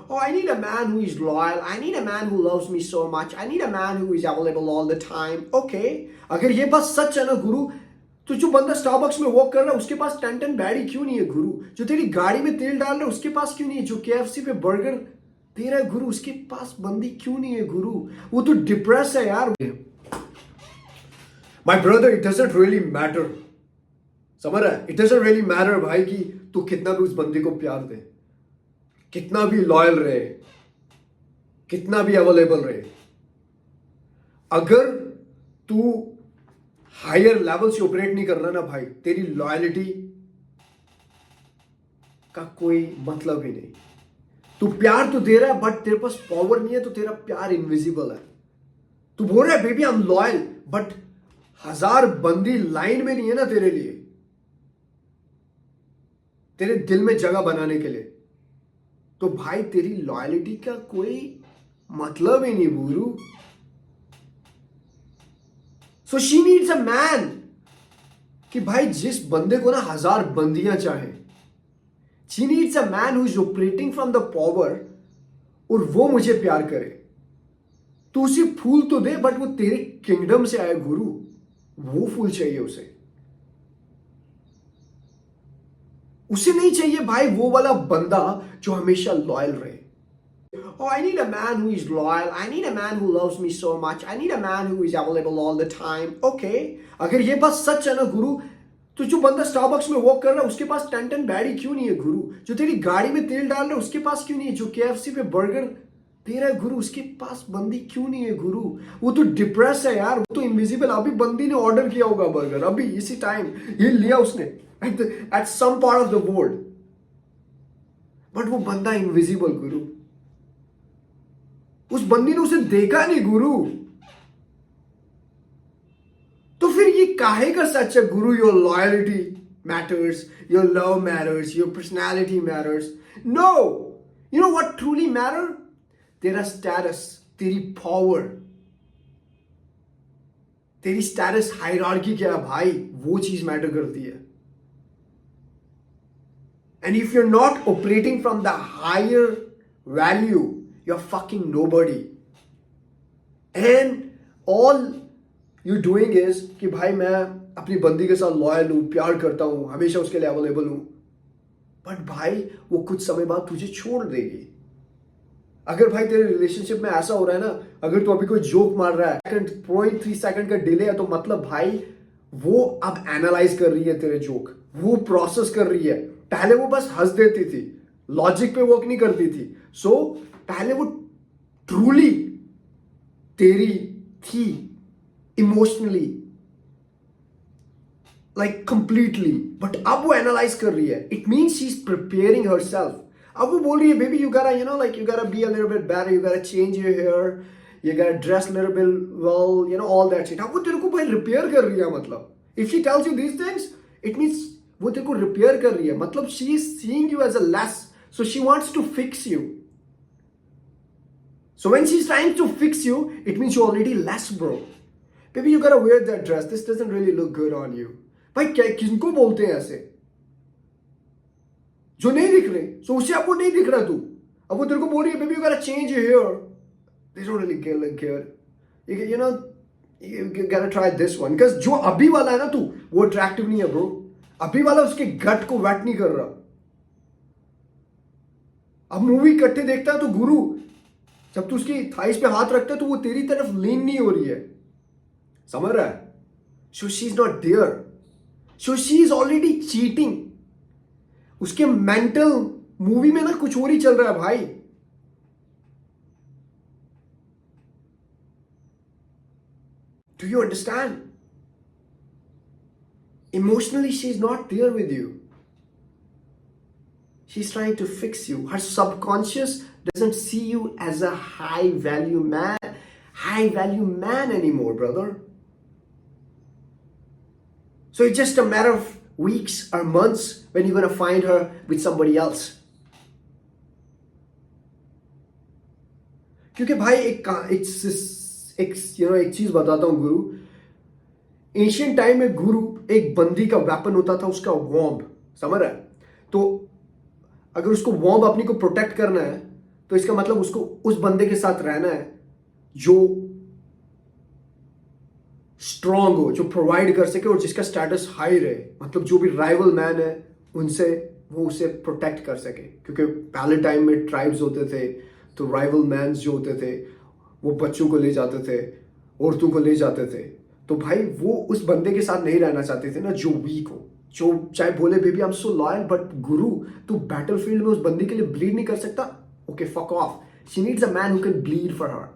Oh, I need a man who is loyal. I need a man who loves me so much. I need a man who is available all the time. Okay. अगर ये बात सच है ना गुरु, तो जो बंदा Starbucks में walk कर रहा है उसके पास 10 बैडी क्यों नहीं है गुरु? जो तेरी गाड़ी में तेल डाल रहा है उसके पास क्यों नहीं है? जो केएफसी पे बर्गर दे रहा है गुरु उसके पास बंदी क्यों नहीं है गुरु? वो तो डिप्रेस है यार. My brother, it doesn't really matter. समझ रहा है? इट डजंट रियली मैटर भाई कि तू कितना भी उस बंदी को प्यार दे, कितना भी लॉयल रहे, कितना भी अवेलेबल रहे, अगर तू हायर लेवल से ऑपरेट नहीं कर रहा ना भाई, तेरी लॉयलिटी का कोई मतलब ही नहीं. तू प्यार तो दे रहा है बट तेरे पास पावर नहीं है, तो तेरा प्यार इनविजिबल है. तू बोल रहा है baby I am loyal, but 1000 बंदी लाइन में नहीं है ना तेरे लिए, तेरे दिल में जगह बनाने के लिए. तो भाई तेरी लॉयलिटी का कोई मतलब ही नहीं गुरु. So she needs a man कि भाई जिस बंदे को ना 1000 बंदियां चाहे, she needs a man who is operating from the power, और वो मुझे प्यार करे. तो उसे फूल तो दे बट वो तेरे किंगडम से आए गुरु, वो फूल चाहिए उसे. उसे नहीं चाहिए भाई वो वाला बंदा जो हमेशा लॉयल रहे. Oh, I need a man who is loyal. I need a man who loves me so much. I need a man who is available all the time. Okay. अगर ये बात सच है ना गुरु, तो जो बंदा स्टारबक्स में वॉक कर रहा है उसके पास 10 बैडी क्यों नहीं है गुरु? जो तेरी गाड़ी में तेल डाल रहा है उसके पास क्यों नहीं है? जो केएफसी पे बर्गर दे रहा है गुरु उसके पास बंदी क्यों नहीं है गुरु? वो तो डिप्रेस है यार, वो तो इनविजिबल. अभी बंदी ने ऑर्डर किया होगा बर्गर, अभी इसी टाइम ये लिया उसने at some part of the world, but वो बंदा इनविजिबल गुरु. उस बंदी ने उसे देखा नहीं गुरु. तो फिर ये काहे का सच है गुरु? Your loyalty matters, your love matters, your personality matters. No, you know what truly matter? तेरा स्टेटस, तेरी पावर, तेरी स्टेटस हायरार्की क्या है भाई, वो चीज मैटर करती है. And if you're not operating from the higher value, you're fucking nobody. And all you're doing is कि भाई मैं अपनी बंदी के साथ लॉयल हूँ, प्यार करता हूँ, हमेशा उसके लिए अवेलेबल हूँ. बट भाई वो कुछ समय बाद तुझे छोड़ देगी. अगर भाई तेरे रिलेशनशिप में ऐसा हो रहा है ना, अगर तू अभी कोई जोक मार रहा है, 0.3 सेकंड का डिले है, तो मतलब भाई वो अब एनालाइज कर रही है तेरे जोक, वो प्रोसेस कर रही है. पहले वो बस हंस देती थी, लॉजिक पे वर्क नहीं करती थी. सो पहले वो ट्रूली तेरी थी इमोशनली, लाइक कंप्लीटली, बट अब वो एनालाइज कर रही है. It means she is preparing herself. अब वो बोल रही है baby you gotta you know like you gotta be a little bit better, you gotta change your hair, you gotta dress little bit well, you know all that shit. अब वो तेरे को भाई रिपेयर कर रही है. मतलब if she tells you these things, it means वो तेरे को रिपेयर कर रही है. मतलब she is seeing you as a less, so she wants to fix you. So when she's trying to fix you, it means you're already less, bro. Baby, you gotta wear that dress. This doesn't really look good on you. भाई क्या किनको बोलते हैं ऐसे? जो नहीं दिख रहे, so उसे आपको नहीं दिख रहा तू. अब वो तेरे को बोल रही है, baby, you gotta change your hair. They don't really look good. You know, you gotta try this one. Because जो अभी वाला है ना तू, वो attractive नहीं है, bro. अभी वाला उसके गट को वेट नहीं कर रहा. अब मूवी इकट्ठे देखता है तो गुरु, जब तू उसकी थाइस पे हाथ रखता है तो वो तेरी तरफ लीन नहीं हो रही है. समझ रहा है? So she is not there. So she is already cheating. उसके मेंटल मूवी में ना कुछ और ही चल रहा है भाई. Do you understand? Emotionally, she's not there with you. She's trying to fix you. Her subconscious doesn't see you as a high value man anymore, brother. So it's just a matter of weeks or months when you're going to find her with somebody else. क्योंकि भाई एक चीज बताता हूं गुरु. Asian time में गुरु एक बंदी का वेपन होता था, उसका वॉम्ब. समझ रहा है? तो अगर उसको वॉम्ब अपनी को प्रोटेक्ट करना है तो इसका मतलब उसको उस बंदे के साथ रहना है जो स्ट्रांग हो, जो प्रोवाइड कर सके और जिसका स्टेटस हाई रहे। मतलब जो भी राइवल मैन है उनसे वो उसे प्रोटेक्ट कर सके, क्योंकि पहले टाइम में ट्राइब्स होते थे तो राइवल मैन्स जो होते थे वो बच्चों को ले जाते थे, औरतों को ले जाते थे। तो भाई वो उस बंदे के साथ नहीं रहना चाहते थे ना जो वीक हो, जो चाहे बोले baby I am so loyal, but गुरु तू बैटलफील्ड में उस बंदे के लिए ब्लीड नहीं कर सकता, okay fuck off, she needs a man who can bleed for her.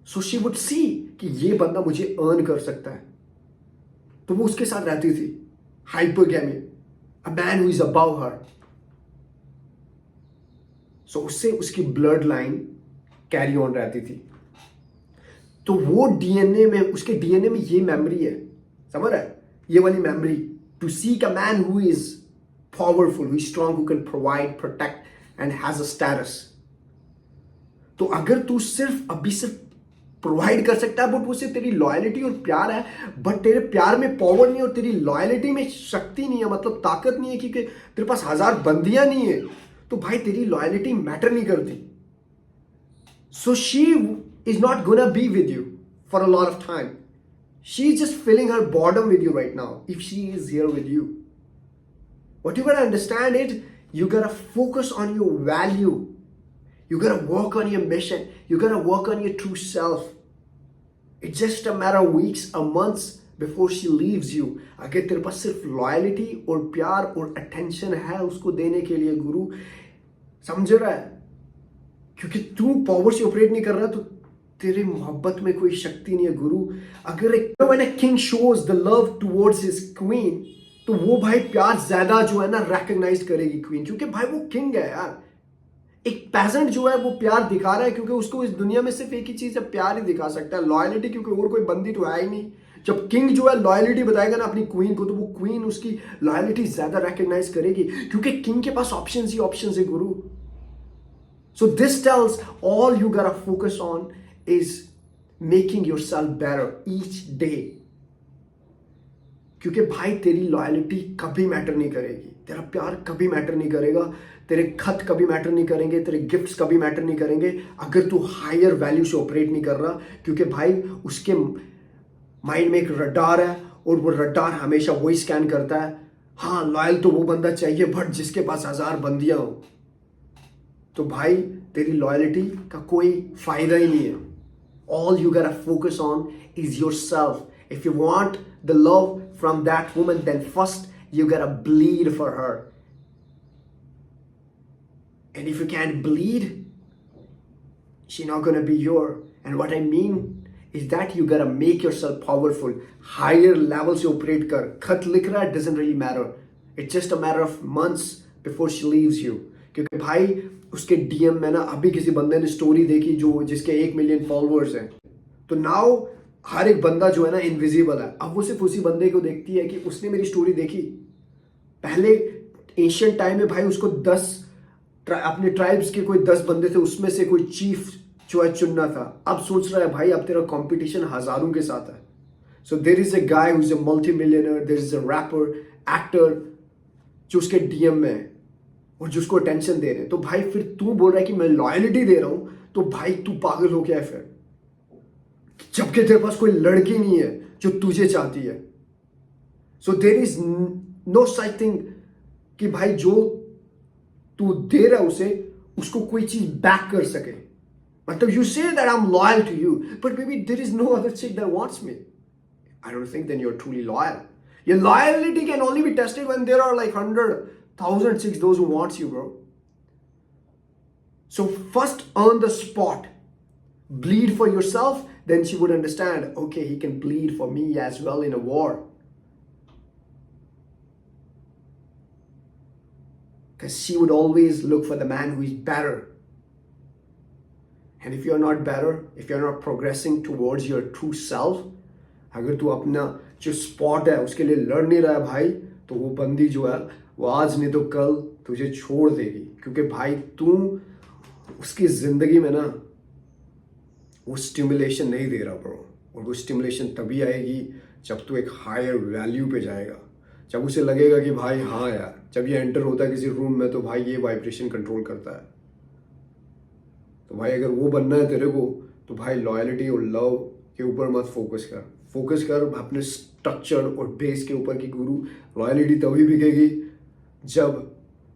So she would see कि ये बंदा मुझे अर्न कर सकता है, तो वो उसके साथ रहती थी। Hypergamy, a man who is above her. So उससे उसकी ब्लड लाइन कैरी ऑन रहती थी। तो वो डीएनए में, उसके डीएनए में ये मेमोरी है, समझ रहा है, ये वाली memory, to seek a man who is powerful, who is strong, who can provide, protect and has a status. तो अगर तू सिर्फ अभी सिर्फ प्रोवाइड कर सकता है बट उससे तेरी लॉयलिटी और प्यार है, बट तेरे प्यार में पावर नहीं और तेरी लॉयलिटी में शक्ति नहीं है, मतलब ताकत नहीं है, क्योंकि तेरे पास 1000 बंदियां नहीं है, तो भाई तेरी लॉयलिटी मैटर नहीं करती। सो she is not gonna be with you for a lot of time. She is just feeling her boredom with you right now if she is here with you. What you gotta understand is you gotta focus on your value. You gotta work on your mission. You gotta work on your true self. It's just a matter of weeks or months before she leaves you. अगर तेरे पास सिर्फ loyalty और प्यार और attention है उसको देने के लिए गुरु, समझ रहा है, क्योंकि तू पावर से ऑपरेट नहीं कर रहा तो तेरे मोहब्बत में कोई शक्ति नहीं है गुरु। अगर एक when a king shows the love towards his queen, तो वो भाई प्यार ज्यादा जो है ना रिकॉग्नाइज करेगी क्वीन, क्योंकि भाई वो किंग है यार। एक पेजेंट जो है वो प्यार दिखा रहा है क्योंकि उसको इस दुनिया में सिर्फ एक ही चीज है, प्यार ही दिखा सकता है, लॉयलिटी, क्योंकि और कोई बंदी तो है ही नहीं। जब किंग जो है लॉयलिटी बताएगा ना अपनी क्वीन को, तो वो क्वीन उसकी लॉयलिटी ज्यादा रिकॉग्नाइज करेगी, क्योंकि किंग के पास ऑप्शंस ही ऑप्शंस है गुरु। So this tells all you गोटा focus on is making yourself better each day, क्योंकि भाई तेरी लॉयलिटी कभी मैटर नहीं करेगी, तेरा प्यार कभी मैटर नहीं करेगा, तेरे खत कभी मैटर नहीं करेंगे, तेरे गिफ्ट्स कभी मैटर नहीं करेंगे अगर तू हायर वैल्यू से ऑपरेट नहीं कर रहा। क्योंकि भाई उसके माइंड में एक रडार है और वो रडार हमेशा वही स्कैन करता है, हाँ लॉयल तो वो बंदा चाहिए बट जिसके पास 1000 बंदियां हो। तो भाई तेरी लॉयलिटी का कोई फायदा ही नहीं है। All you gotta focus on is yourself. If you want the love from that woman, then first you gotta bleed for her. And if you can't bleed, she's not gonna be your. And what I mean is that you gotta make yourself powerful. Higher levels से operate कर। खत लिख रहा है, doesn't really matter. It's just a matter of months before she leaves you. क्योंकि भाई उसके DM में ना अभी किसी बंदे ने स्टोरी देखी जो जिसके 1 मिलियन फॉलोअर्स हैं, तो नाउ हर एक बंदा जो है ना इनविजिबल है। अब वो सिर्फ उसी बंदे को देखती है कि उसने मेरी स्टोरी देखी। पहले एशियन टाइम में भाई उसको 10 अपने ट्राइब्स के कोई 10 बंदे थे, उसमें से कोई चीफ जो है चुनना था। अब सोच रहा है भाई अब तेरा कंपटीशन हजारों के साथ है। So there is a guy who is a multi millionaire, there is a rapper, actor जो उसके डीएम में है और जिसको अटेंशन दे रहे हैं। तो भाई फिर तू बोल रहा है कि मैं लॉयलिटी दे रहा हूं, तो भाई तू पागल हो गया है फिर, जबकि तेरे पास कोई लड़की नहीं है जो तुझे चाहती है। So there is no such thing कि भाई जो तू दे रहा है उसे उसको कोई चीज बैक कर सके। मतलब you say that I am loyal to you but maybe there is no other chick that wants me, I don't think then you are truly loyal. Your loyalty can only be tested when there are like 100,000 chicks, those who wants you, bro. So first earn the spot, bleed for yourself, then she would understand, okay, he can bleed for me as well in a war. Because she would always look for the man who is better. And if you're not better, if you're not progressing towards your true self, अगर तू अपना जो spot है उसके लिए लड़ नहीं रहा है भाई, तो वो बंदी जो है वो आज नहीं तो कल तुझे छोड़ देगी। क्योंकि भाई तू उसकी जिंदगी में ना वो स्टिमुलेशन नहीं दे रहा ब्रो, और वो स्टिमुलेशन तभी आएगी जब तू एक हायर वैल्यू पे जाएगा, जब उसे लगेगा कि भाई हाँ यार, जब ये एंटर होता है किसी रूम में तो भाई ये वाइब्रेशन कंट्रोल करता है। तो भाई अगर वो बनना है तेरे को तो भाई लॉयल्टी और लव के ऊपर मत फोकस कर अपने स्ट्रक्चर और बेस के ऊपर कि गुरु लॉयल्टी तभी बिकेगी जब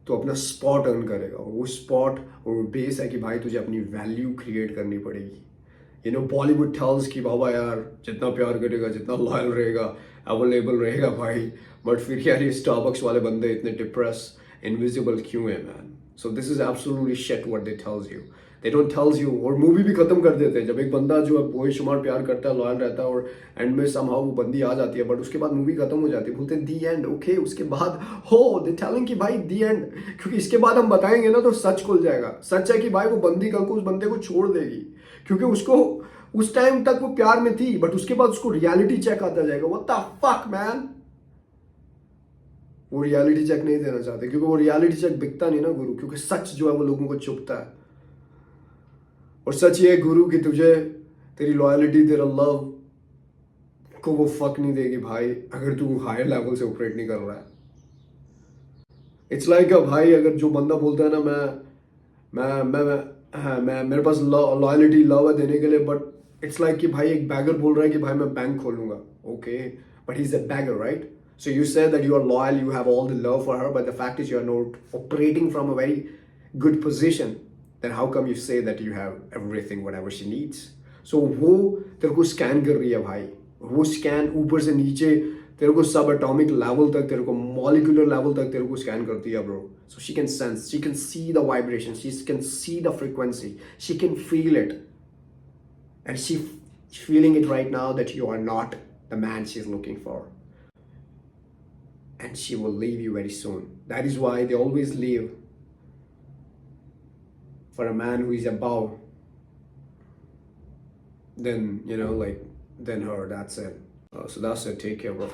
तो अपना स्पॉट अर्न करेगा, और वो स्पॉट और बेस है कि भाई तुझे अपनी वैल्यू क्रिएट करनी पड़ेगी। बॉलीवुड टेल्स कि बाबा यार जितना प्यार करेगा, जितना लॉयल रहेगा, अवेलेबल रहेगा भाई, बट फिर यार ये स्टारबक्स वाले बंदे इतने डिप्रेस इनविजिबल क्यों है man? So this is absolutely shit what they tells you, they don't tells you. और मूवी भी खत्म कर देते हैं जब एक बंदा जो है बेशुमार प्यार करता है, लॉयल रहता है, और एंड में समहाउ वो बंदी आ जाती है, बट उसके बाद मूवी खत्म हो जाती है, बोलते हैं दी एंड। ओके, उसके बाद हो दे टेलिंग कि भाई दी एंड, क्योंकि इसके बाद हम बताएंगे ना तो सच खुल जाएगा। सच है कि भाई वो बंदी कल को उस बंदे को छोड़ देगी, क्योंकि उसको उस टाइम तक वो प्यार में थी, बट उसके बाद उसको रियलिटी चेक आता जाएगा। What the fuck man? वो रियलिटी चेक नहीं देना चाहते, क्योंकि वो रियलिटी चेक बिकता नहीं ना गुरु, क्योंकि सच जो है वो लोगों को चुभता है। और सच ये है गुरु कि तुझे तेरी लॉयलिटी, तेरा लव को वो फक नहीं देगी भाई, अगर तू हायर लेवल से ऑपरेट नहीं कर रहा है। इट्स लाइक भाई, अगर जो बंदा बोलता है ना मैं मेरे पास लॉयलिटी लव है देने के लिए, बट इट्स लाइक कि भाई एक बैगर बोल रहा है कि भाई मैं बैंक खोलूंगा। Okay, but he is a bagger, right? So you said that you are loyal, you have all the love for her, but the fact is you are not operating from a very good position. Then how come you say that you have everything, whatever she needs? So वो तेरे को scan कर रही है भाई, वो scan ऊपर से नीचे तेरे को सब एटॉमिक लेवल तक, तेरे को मॉलिक्यूलर लेवल तक तेरे को स्कैन करती है bro. So she can sense, she can see the vibration, she can see the frequency, she can feel it, and she's feeling it right now that you are not the man she's looking for. And she will leave you very soon. That is why they always leave for a man who is above than, than her. That's it. So that's it. Take care, bro.